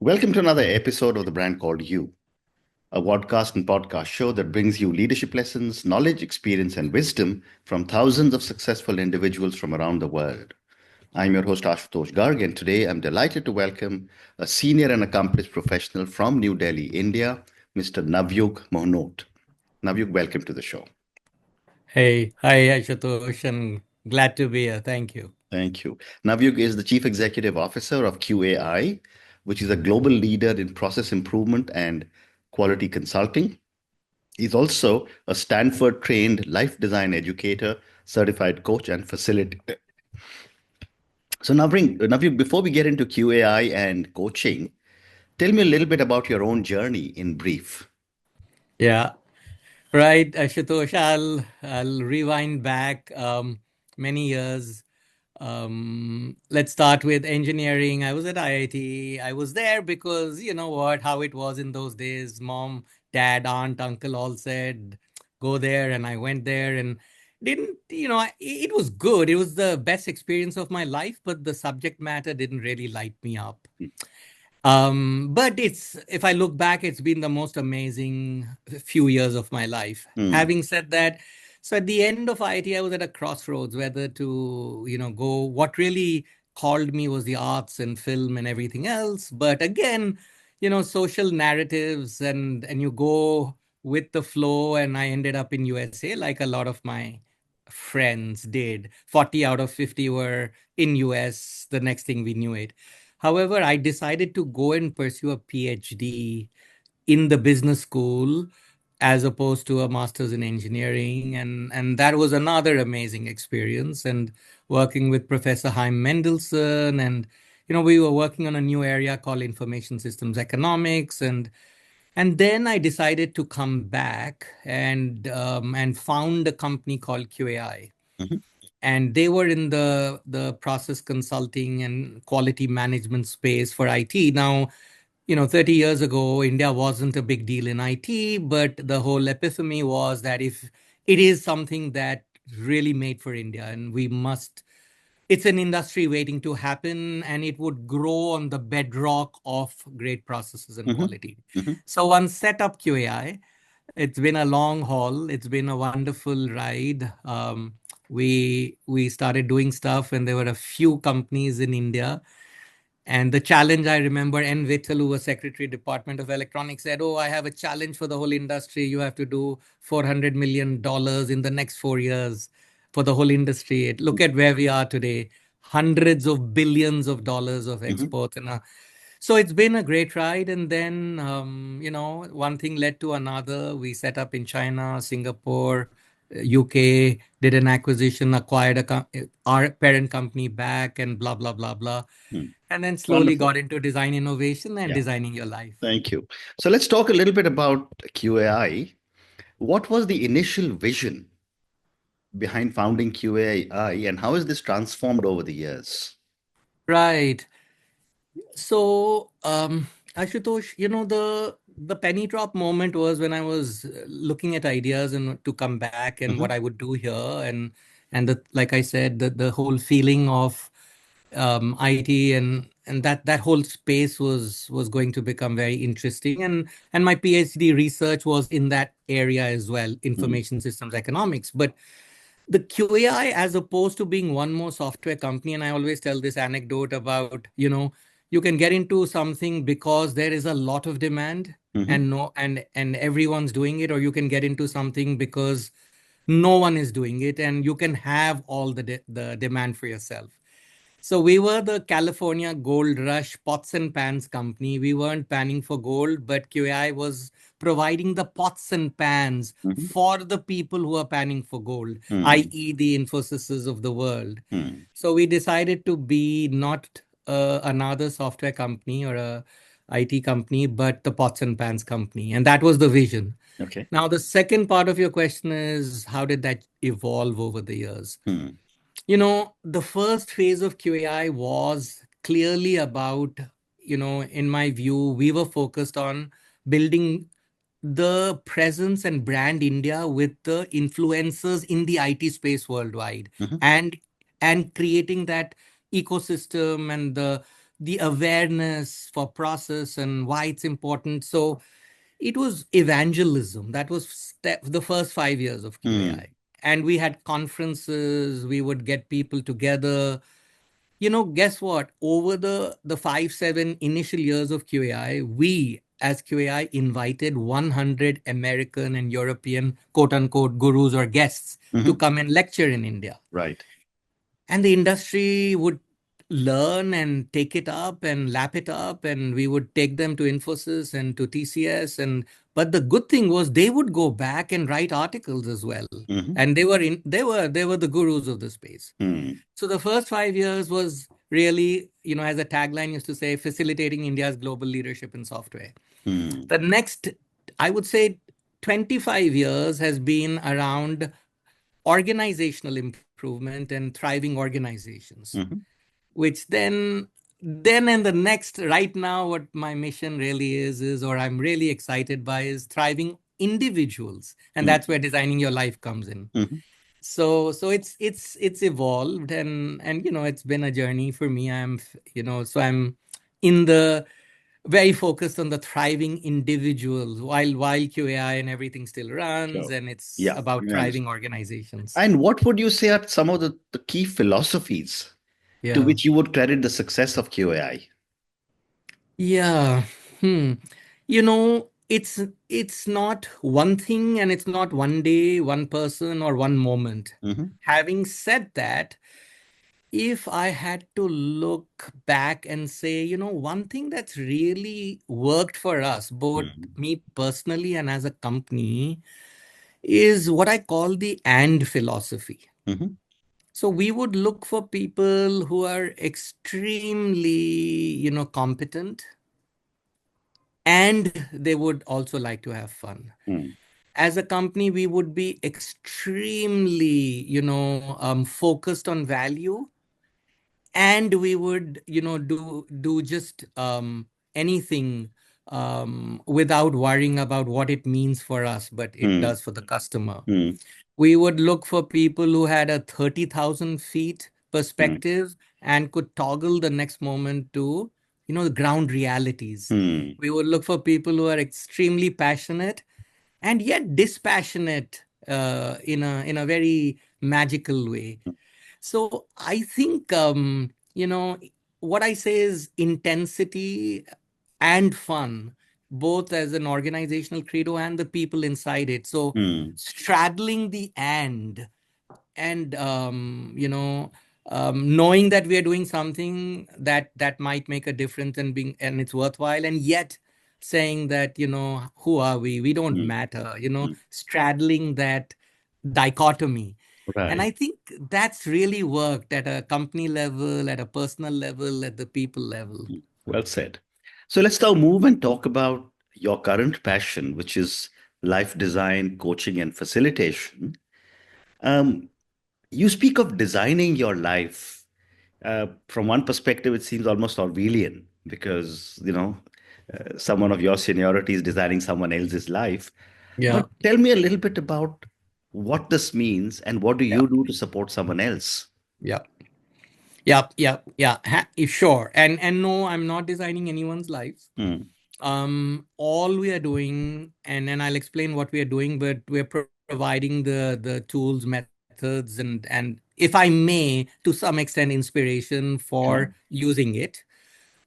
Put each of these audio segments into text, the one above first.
Welcome to another episode of the brand called You, a podcast and podcast show that brings you leadership lessons, knowledge, experience, and wisdom from thousands of successful individuals from around the world. I'm your host, Ashutosh Garg, and today I'm delighted to welcome a senior and accomplished professional from New Delhi, India, Mr. Navyug Mohnot. Navyug, welcome to the show. Hey, hi, Ashutosh, and glad to be here. Thank you. Thank you. Navyug is the Chief Executive Officer of QAI, which is a global leader in process improvement and quality consulting. He's also a Stanford-trained life design educator, certified coach, and facilitator. So, Navyug, before we get into QAI and coaching, tell me a little bit about your own journey in brief. Yeah, right, Ashutosh. I'll rewind back many years. Let's start with engineering. I was at IIT. I was there because you know what, how it was in those days. Mom, dad, aunt, uncle all said, go there, and I went there and didn't, it was good. It was the best experience of my life, but the subject matter didn't really light me up. But if I look back, it's been the most amazing few years of my life. Hmm. Having said that, so at the end of IT, I was at a crossroads whether to, go. What really called me was the arts and film and everything else. But again, social narratives and you go with the flow. And I ended up in USA like a lot of my friends did. 40 out of 50 were in US. The next thing we knew it. However, I decided to go and pursue a PhD in the business school as opposed to a master's in engineering. And that was another amazing experience. And working with Professor Chaim Mendelssohn. And, we were working on a new area called information systems economics. And then I decided to come back and found a company called QAI, Mhm. and they were in the process consulting and quality management space for IT. Now, 30 years ago, India wasn't a big deal in IT, but the whole epiphany was that if it is something that really made for India, and we must, it's an industry waiting to happen, and it would grow on the bedrock of great processes and Mhm. quality. Mhm. So once set up QAI, it's been a long haul. It's been a wonderful ride. We started doing stuff when there were a few companies in India. And the challenge, I remember, N. Vittal, who was Secretary, Department of Electronics, said, "Oh, I have a challenge for the whole industry. You have to do $400 million in the next 4 years for the whole industry." Look at where we are today, hundreds of billions of dollars of Mhm. exports. So it's been a great ride. And then, one thing led to another. We set up in China, Singapore, UK, did an acquisition, acquired our parent company back, and blah, blah, blah, blah. Hmm. And then slowly Wonderful. got into design innovation and Yeah. designing your life. Thank you. So let's talk a little bit about QAI. What was the initial vision behind founding QAI, and how has this transformed over the years? Right. So, Ashutosh, the penny drop moment was when I was looking at ideas and to come back and what Mhm. I would do here, and like I said, the whole feeling of IT and that whole space was going to become very interesting, and my PhD research was in that area as well, Mhm. information systems economics. But the QAI, as opposed to being one more software company, and I always tell this anecdote about, you can get into something because there is a lot of demand Mhm. and no and everyone's doing it, or you can get into something because no one is doing it and you can have all the demand for yourself. So we were the California Gold Rush pots and pans company. We weren't panning for gold, but QAI was providing the pots and pans Mhm. for the people who are panning for gold, Mhm. i.e., the Infosys of the world. Mhm. So we decided to be not another software company or a IT company, but the pots and pans company. And that was the vision. Okay. Now, the second part of your question is how did that evolve over the years? Mhm. The first phase of QAI was clearly about, in my view, we were focused on building the presence and brand India with the influencers in the IT space worldwide, Mhm. and and creating that ecosystem and the awareness for process and why it's important. So it was evangelism. That was the first 5 years of Hmm. QAI. And we had conferences, we would get people together. Guess what? Over the 5, 7 initial years of QAI, we as QAI invited 100 American and European quote unquote gurus or guests to Hmm. come and lecture in India. Right. And the industry would learn and take it up and lap it up, and we would take them to Infosys and to TCS. And but the good thing was they would go back and write articles as well. Hmm. And they were the gurus of the space. Hmm. So the first 5 years was really, as a tagline used to say, facilitating India's global leadership in software. Hmm. The next, I would say, 25 years has been around organizational improvement and thriving organizations, Hmm. which then and the next, right now, what my mission really is, or I'm really excited by, is thriving individuals. And Hmm. that's where designing your life comes in. Hmm. So it's evolved, and it's been a journey for me. So I'm in the very focused on the thriving individuals while QAI and everything still runs, Sure. and it's Yeah, about I thriving understand. organizations. And what would you say are some of the key philosophies to Yeah. which you would credit the success of QAI? Yeah. Hmm. It's not one thing, and it's not one day, one person, or one moment. Hmm. Having said that, if I had to look back and say, one thing that's really worked for us, both Hmm. me personally and as a company, is what I call the and philosophy. Hmm. So we would look for people who are extremely, competent, and they would also like to have fun. Hmm. As a company, we would be extremely, focused on value, and we would do just anything without worrying about what it means for us, but it Hmm. does for the customer. Hmm. We would look for people who had a 30,000 feet Hmm. perspective and could toggle the next moment to the ground realities. Hmm. We would look for people who are extremely passionate and yet dispassionate, in a very magical way. So I think, what I say is intensity and fun, both as an organizational credo and the people inside it. So Hmm. straddling the and knowing that we are doing something that might make a difference, and it's worthwhile, and yet saying that, who are we don't Hmm. matter, Hmm. straddling that dichotomy. And Right. I think that's really worked at a company level, at a personal level, at the people level. Hmm. Well said. So let's now move and talk about your current passion, which is life design, coaching, and facilitation. Um, you speak of designing your life. From one perspective, it seems almost Orwellian because, someone of your seniority is designing someone else's life. But Yeah. tell me a little bit about what this means and what do Yeah. you do to support someone else? Yeah. Yeah. Yeah. Yeah. Sure. And no, I'm not designing anyone's life. Hmm. All we are doing, and I'll explain what we are doing, but we're providing the tools, methods, and if I may, to some extent, inspiration for Sure. using it.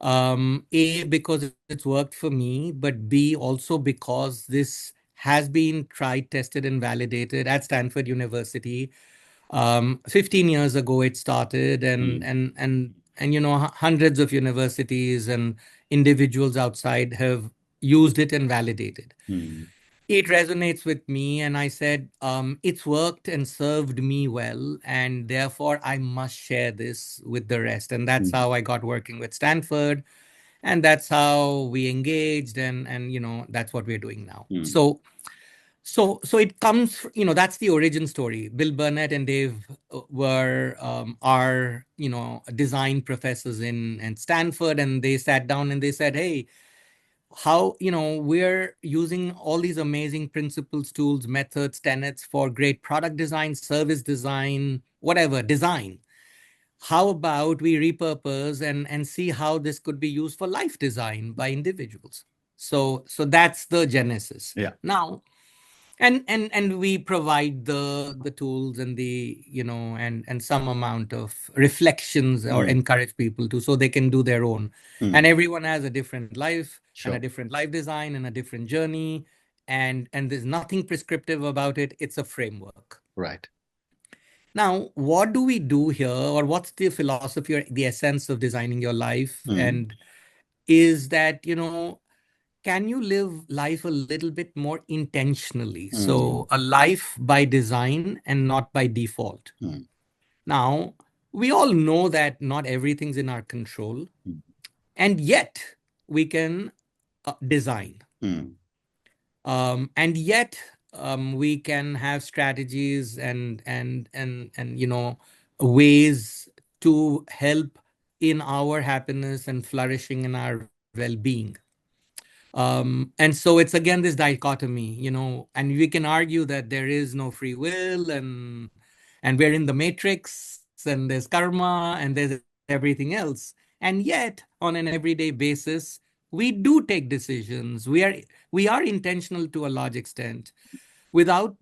A, because it's worked for me, but B, also because this has been tried, tested, and validated at Stanford University. 15 years ago it started, and Hmm. hundreds of universities and individuals outside have used it and validated. Hmm. It resonates with me, and I said, it's worked and served me well, and therefore I must share this with the rest. And that's Hmm. how I got working with Stanford, and that's how we engaged, and that's what we're doing now. Hmm. So it comes, that's the origin story. Bill Burnett and Dave were our, design professors in Stanford, and they sat down and they said, hey, how, we're using all these amazing principles, tools, methods, tenets for great product design, service design, whatever design. how about we repurpose and see how this could be used for life design by individuals? So that's the genesis. Yeah. Now, and we provide the tools and the, and some amount of reflections, or Mm, encourage people to, so they can do their own. And mm, everyone has a different life and a sure. different life design and a different journey, and there's nothing prescriptive about it. It's a framework. Right. Now, what do we do here, or what's the philosophy or the essence of designing your life? Mm, And is that, can you live life a little bit more intentionally? mm, So, a life by design and not by default. mm, Now, we all know that not everything's in our control, mm, and yet we can design. mm, And yet we can have strategies and ways to help in our happiness and flourishing in our well-being. And so it's again this dichotomy, and we can argue that there is no free will, and we're in the matrix, and there's karma, and there's everything else. And yet, on an everyday basis, we do take decisions. We are intentional to a large extent. Without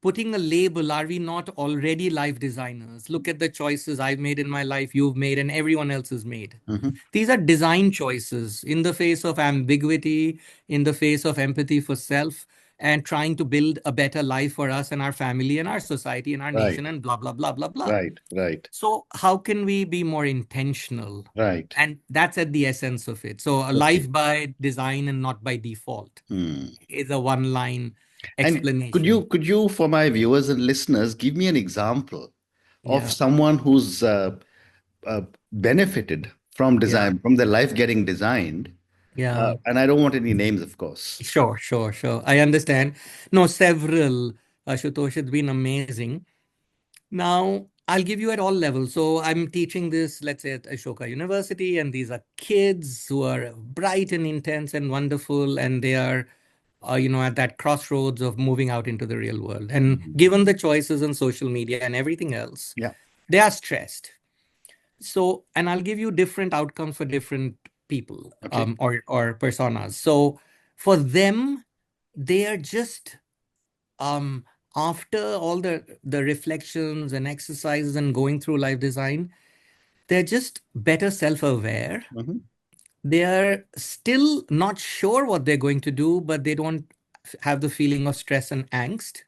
putting a label, are we not already life designers? Look at the choices I've made in my life, you've made, and everyone else has made. mhm. These are design choices in the face of ambiguity, in the face of empathy for self, and trying to build a better life for us and our family and our society and our Right. nation, and blah, blah, blah, blah, blah. Right. Right. So, how can we be more intentional? Right. And that's at the essence of it. So, a Okay. life by design and not by default Hmm. is a one line And could you explanation. could you, for my viewers and listeners, give me an example of Yeah. someone who's benefited from Yeah. design, from their life getting designed? Yeah. And I don't want any names, of course. Sure, sure, sure. I understand. No, several, Ashutosh, it's been amazing. Now, I'll give you at all levels. So I'm teaching this, let's say, at Ashoka University, and these are kids who are bright and intense and wonderful, and they are, at that crossroads of moving out into the real world. And Mhm. given the choices on social media and everything else, Yeah. they are stressed. So, and I'll give you different outcomes for different people, Okay. or personas. So for them, they are just, um, after all the reflections and exercises and going through life design, they're just better self-aware. Hmm. They are still not sure what they're going to do, but they don't have the feeling of stress and angst.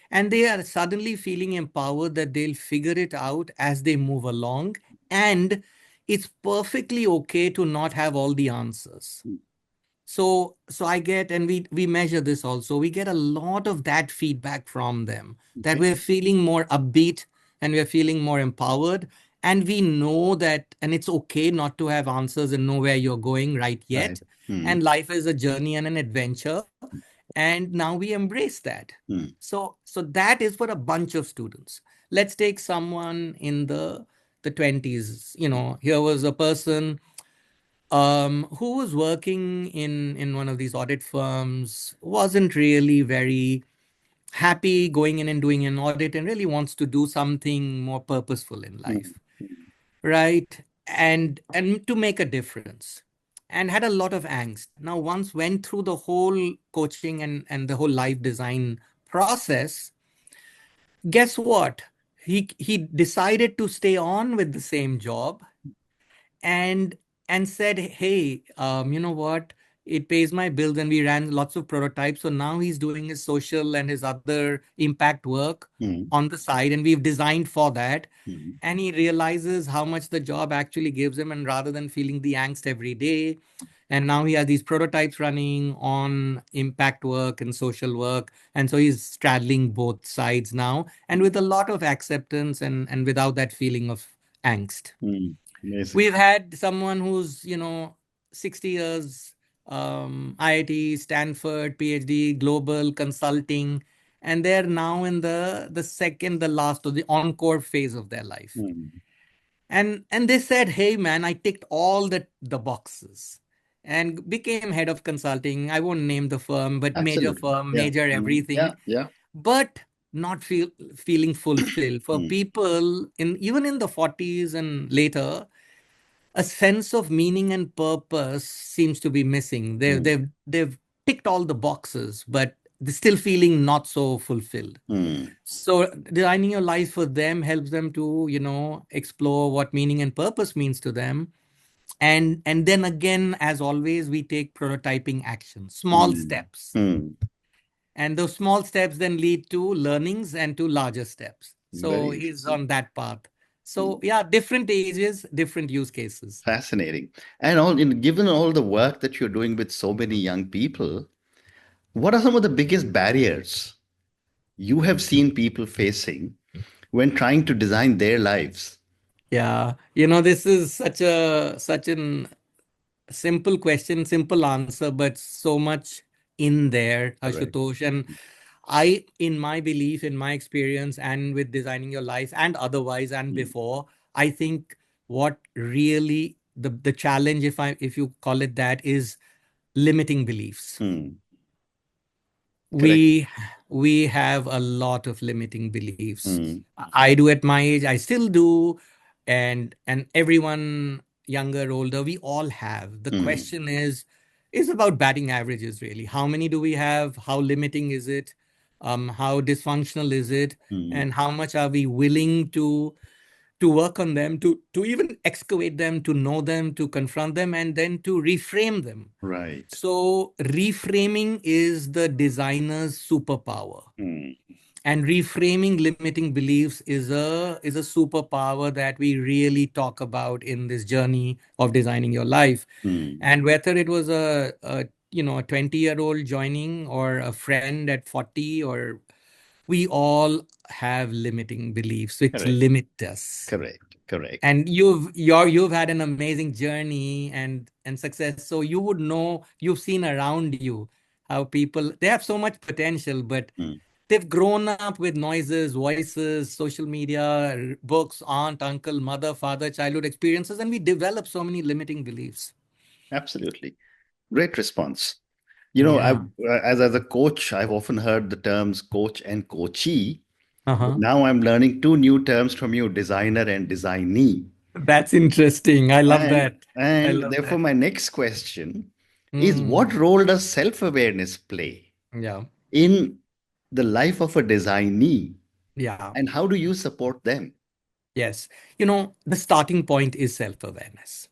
And they are suddenly feeling empowered that they'll figure it out as they move along. And it's perfectly okay to not have all the answers. So I get, and we measure this also. We get a lot of that feedback from them, that Okay. we're feeling more upbeat and we're feeling more empowered. And we know that, and it's okay not to have answers and know where you're going right Right. yet. Hmm. And life is a journey and an adventure. And now we embrace that. Hmm. So that is for a bunch of students. Let's take someone in the 20s. Here was a person who was working in one of these audit firms, wasn't really very happy going in and doing an audit, and really wants to do something more purposeful in Hmm. life, right? And to make a difference, and had a lot of angst. Now, once went through the whole coaching and the whole life design process, guess what? He decided to stay on with the same job, and said, hey, you know what, it pays my bills, and we ran lots of prototypes. So now he's doing his social and his other impact work Hmm. on the side, and we've designed for that. Hmm. And he realizes how much the job actually gives him, and rather than feeling the angst every day, and now he has these prototypes running on impact work and social work. And so he's straddling both sides now, and with a lot of acceptance, and without that feeling of angst. Hmm. Amazing. We've had someone who's, 60 years, IIT, Stanford, PhD, global consulting, and they're now in the second, the last, or the encore phase of their life. Hmm. And they said, hey man, I ticked all the boxes and became head of consulting. I won't name the firm, but major Absolutely. firm, Yeah. major Hmm. Yeah. everything. Yeah. But not feeling fulfilled. For mm, people in even in the 40s and later, a sense of meaning and purpose seems to be missing. mm, They've ticked all the boxes, but they're still feeling not so fulfilled. mm, So designing your life for them helps them to, explore what meaning and purpose means to them. And then again, as always, we take prototyping action, small mm, steps. mm. And those small steps then lead to learnings and to larger steps. So Very he's interesting. on that path. So Mm. yeah, different ages, different use cases. Fascinating. And given all the work that you're doing with so many young people, what are some of the biggest barriers you have seen people facing when trying to design their lives? Yeah, this is such an simple question, simple answer, but so much in there, Correct. Ashutosh. And in my belief, in my experience, and with designing your life and otherwise and Mm, before, I think what really the challenge, if you call it that, is limiting beliefs. mm, correct. we we have a lot of limiting beliefs. Mm, I do at my age, I still do, and everyone, younger, older, we all have. The mm, question is about batting averages, really. How many do we have? How limiting is it? How dysfunctional is it? mm. And how much are we willing to work on them, to even excavate them, to know them, to confront them, and then to reframe them. Right. So reframing is the designer's superpower. Mm, And reframing limiting beliefs is a superpower that we really talk about in this journey of designing your life. mm. And whether it was a 20-year-old joining or a friend at 40, or we all have limiting beliefs which Correct. limit us. Correct. Correct. And you've had an amazing journey and success, so you would know, you've seen around you how people, they have so much potential, but Mm. they've grown up with noises, voices, social media, books, aunt, uncle, mother, father, childhood experiences, and we develop so many limiting beliefs. Absolutely. Great response. Yeah. As a coach, I've often heard the terms coach and coachee. But Uh-huh. now I'm learning two new terms from you, designer and designee. That's interesting. I love And that. I and love therefore that. my next question is what Mm. role does self-awareness play Yeah. in the life of a designee Yeah. and how do you support them? Yes. The starting point is self-awareness.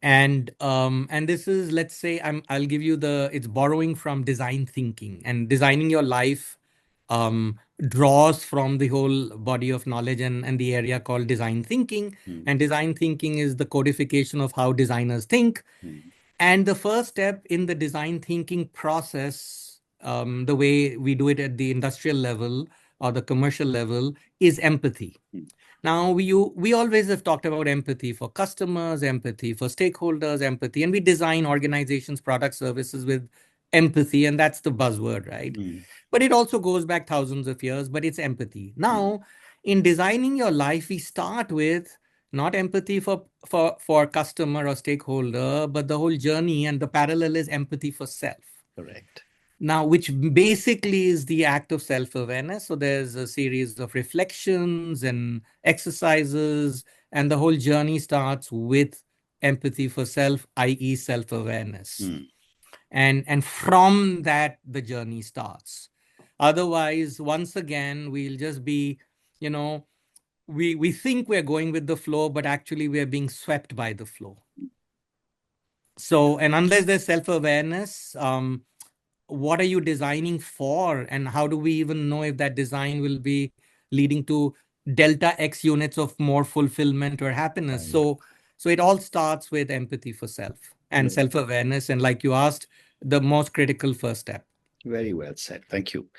And this is, let's say, I'll give you it's borrowing from design thinking, and designing your life draws from the whole body of knowledge and the area called design thinking. Mm, And design thinking is the codification of how designers think. mm, And the first step in the design thinking process, the way we do it at the industrial level or the commercial level, is empathy. mm, Now, we always have talked about empathy for customers, empathy for stakeholders, empathy, and we design organizations, products, services with empathy, and that's the buzzword, right? mm, But it also goes back thousands of years, but it's empathy. mm, Now, in designing your life, we start with not empathy for customer or stakeholder, but the whole journey, and the parallel is empathy for self. correct. Now, which basically is the act of self-awareness. So there's a series of reflections and exercises, and the whole journey starts with empathy for self, i.e., self-awareness. Mm, And from that, the journey starts. Otherwise, once again, we'll just be, you know, we think we're going with the flow, but actually we're being swept by the flow. So, and unless there's self-awareness, what are you designing for, and how do we even know if that design will be leading to delta x units of more fulfillment or happiness? right. So it all starts with empathy for self and Very, self-awareness, and like you asked, the most critical first step. very well said. Thank you.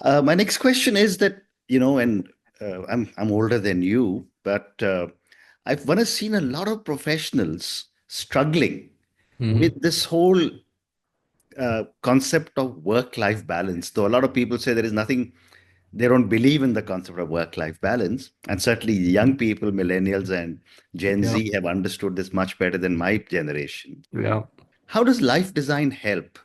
My next question is that, and I'm older than you, but I've once seen a lot of professionals struggling Mhm. with this whole concept of work-life balance. Though a lot of people say there is nothing, they don't believe in the concept of work-life balance. And certainly young people, millennials and Gen Yeah. Z have understood this much better than my generation. Yeah. How does life design help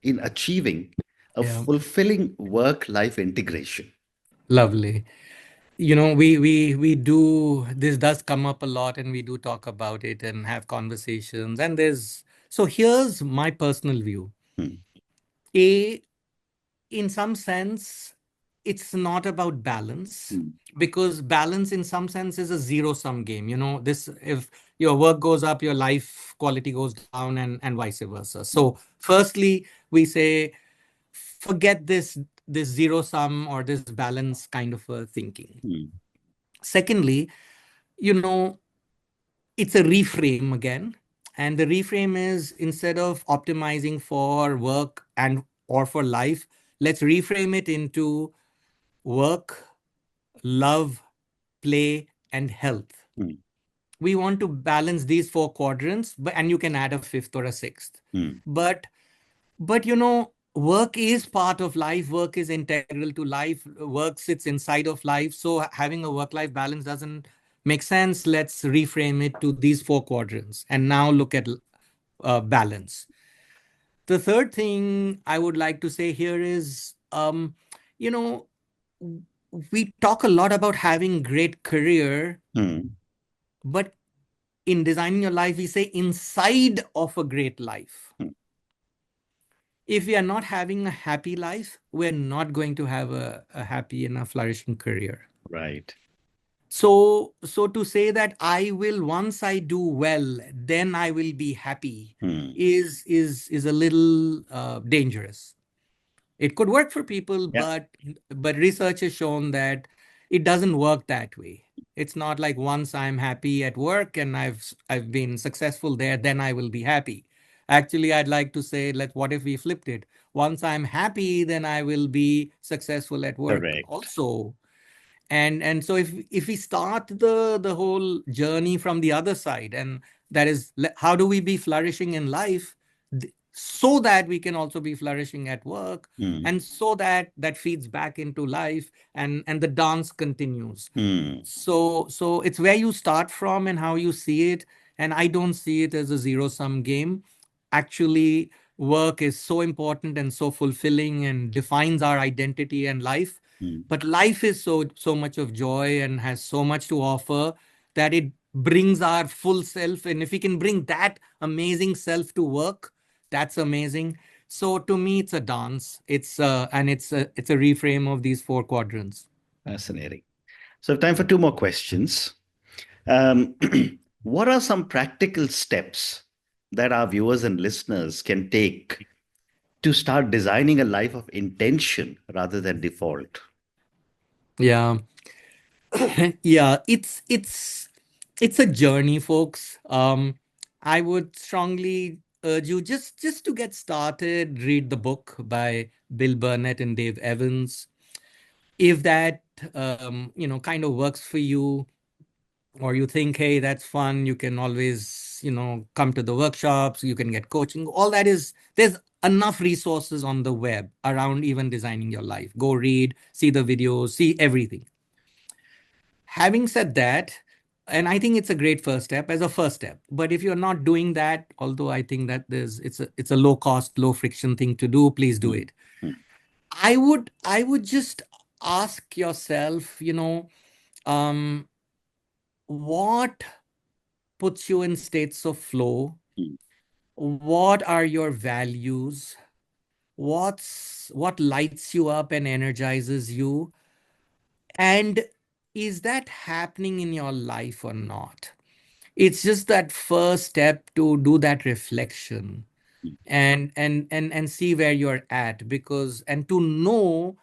in achieving a Yeah. fulfilling work-life integration? Lovely. We do, this does come up a lot, and we do talk about it and have conversations. And so here's my personal view. Hmm. A, in some sense, it's not about balance, Hmm. because balance in some sense is a zero sum game. This, if your work goes up, your life quality goes down, and vice versa. So firstly, we say forget this zero sum or this balance kind of a thinking. Hmm. Secondly, you know it's a reframe again. And the reframe is, instead of optimizing for work and or for life, let's reframe it into work, love, play, and health. Hmm. We want to balance these four quadrants, and you can add a fifth or a sixth. Hmm. But work is part of life. Work is integral to life. Work sits inside of life. So having a work-life balance doesn't make sense. Let's reframe it to these four quadrants and now look at balance. The third thing I would like to say here is, you know, we talk a lot about having great career, Hmm. but in designing your life, we say inside of a great life. Hmm. If we are not having a happy life, we're not going to have a happy and a flourishing career. Right. So to say that I will, once I do well, then I will be happy, Hmm. is a little dangerous. It could work for people, Yeah. but research has shown that it doesn't work that way. It's not like once I'm happy at work and I've been successful there, then I will be happy. Actually, I'd like to say, what if we flipped it? Once I'm happy, then I will be successful at work Correct. also. And so if we start the whole journey from the other side, and that is, how do we be flourishing in life, so that we can also be flourishing at work, Hmm. and so that that feeds back into life, and the dance continues. Hmm. So it's where you start from and how you see it. And I don't see it as a zero sum game. Actually, work is so important and so fulfilling and defines our identity and life. Hmm. But life is so much of joy and has so much to offer, that it brings our full self. And if we can bring that amazing self to work, that's amazing. So to me, it's a dance. It's a reframe of these four quadrants. Fascinating. So, time for two more questions. Um, what are some practical steps that our viewers and listeners can take to start designing a life of intention rather than default? Yeah. Yeah, it's a journey, folks. I would strongly urge you, just to get started, read the book by Bill Burnett and Dave Evans. If that kind of works for you, or you think, hey, that's fun, you can always come to the workshops, you can get coaching. All that is, there's enough resources on the web around even designing your life. Go read, see the videos, see everything. Having said that, and I think it's a great first step, as a first step. But if you're not doing that, although I think that it's a low cost, low friction thing to do, please do Hmm. it. Hmm. I would just ask yourself, um, what puts you in states of flow? Hmm. What are your values? What lights you up and energizes you? And is that happening in your life or not? It's just that first step to do that reflection, and see where you're at, because, and to know,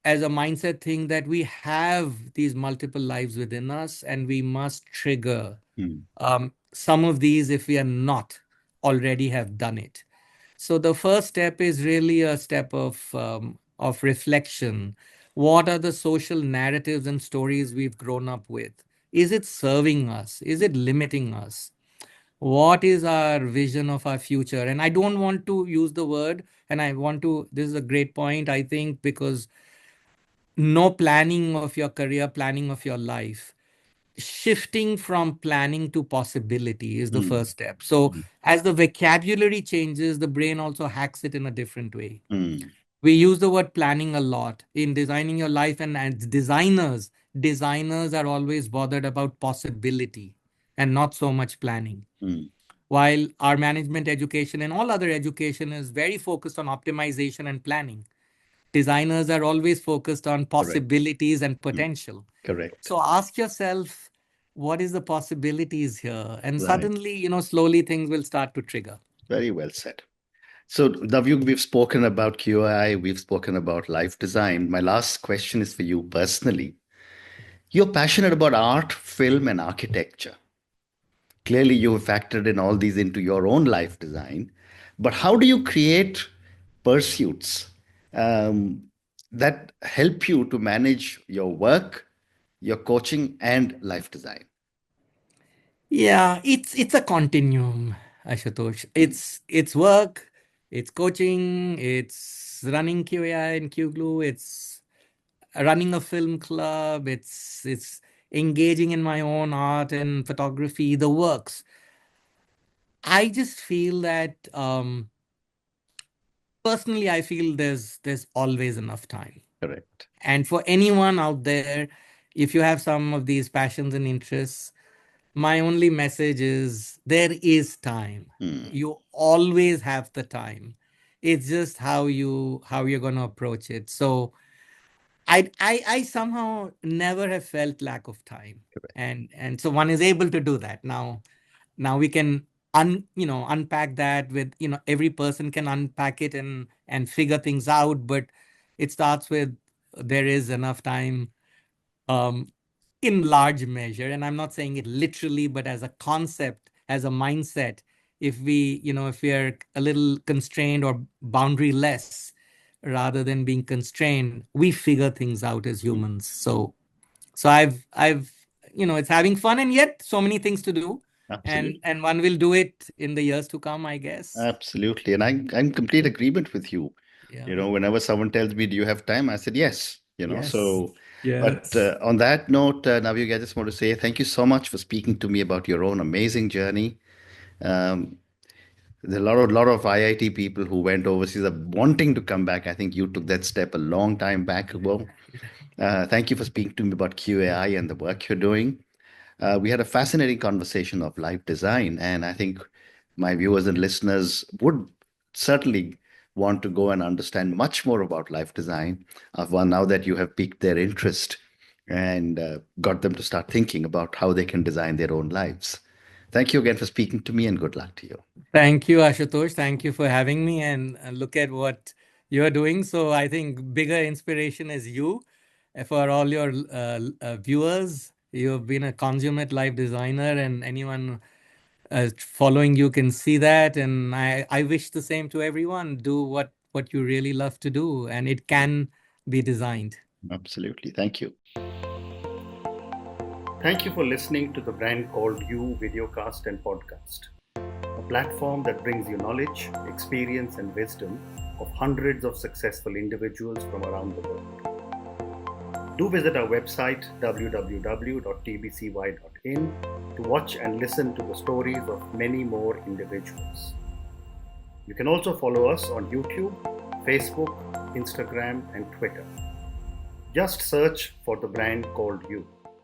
as a mindset thing, that we have these multiple lives within us, and we must trigger Hmm. some of these if we are not already have done it. So the first step is really a step of reflection. What are the social narratives and stories we've grown up with? Is it serving us? Is it limiting us? What is our vision of our future? And I don't want to use the word, and I want to, this is a great point, I think, because no planning of your career, planning of your life, shifting from planning to possibility is the Hmm. first step. So Hmm. as the vocabulary changes, the brain also hacks it in a different way. Hmm. We use the word planning a lot in designing your life, and as designers are always bothered about possibility and not so much planning. Mm, While our management education and all other education is very focused on optimization and planning, designers are always focused on correct. possibilities and Mm, potential. correct. So ask yourself, what is the possibilities here? And Right. suddenly, slowly things will start to trigger. Very well said. So, Navyug, we've spoken about QI, we've spoken about life design. My last question is for you personally. You're passionate about art, film, and architecture. Clearly, you have factored in all these into your own life design. But how do you create pursuits um, that help you to manage your work, your coaching, and life design? Yeah, it's a continuum, Ashutosh. Mm, It's work, it's coaching, it's running QAI and QGlue, it's running a film club, it's engaging in my own art and photography, the works. I just feel that personally, I feel there's always enough time. correct. And for anyone out there, if you have some of these passions and interests, my only message is there is time. Mm, You always have the time. It's just how you're going to approach it. So I somehow never have felt lack of time, correct. and so one is able to do that now. Now we can unpack that with, every person can unpack it and figure things out, but it starts with there is enough time, um, in large measure. And I'm not saying it literally, but as a concept, as a mindset. If we are a little constrained or boundary less rather than being constrained, we figure things out as Mm, humans. So I've it's having fun, and yet so many things to do, and absolutely. and one will do it in the years to come, I guess. Absolutely. And I'm in complete agreement with you. Yeah. Whenever someone tells me, do you have time? I said, yes. Yes. So, but Yes. on that note, Navyug, I just want to say thank you so much for speaking to me about your own amazing journey. Um, there's a lot of IIT people who went overseas are wanting to come back. I think you took that step a long time back ago. Thank you for speaking to me about QAI and the work you're doing. We had a fascinating conversation of life design, and I think my viewers and listeners would certainly want to go and understand much more about life design. Well, now that you have piqued their interest and got them to start thinking about how they can design their own lives. Thank you again for speaking to me, and good luck to you. Thank you, Ashutosh. Thank you for having me, and look at what you're doing. So I think bigger inspiration is you. For all your viewers. You've been a consummate life designer, and anyone following you can see that. And I wish the same to everyone. Do what you really love to do, and it can be designed. Absolutely. Thank you. Thank you for listening to the Brand Called You videocast and podcast, a platform that brings you knowledge, experience, and wisdom of hundreds of successful individuals from around the world. Do visit our website www.tbcy.in to watch and listen to the stories of many more individuals. You can also follow us on YouTube, Facebook, Instagram, and Twitter. Just search for the brand called You.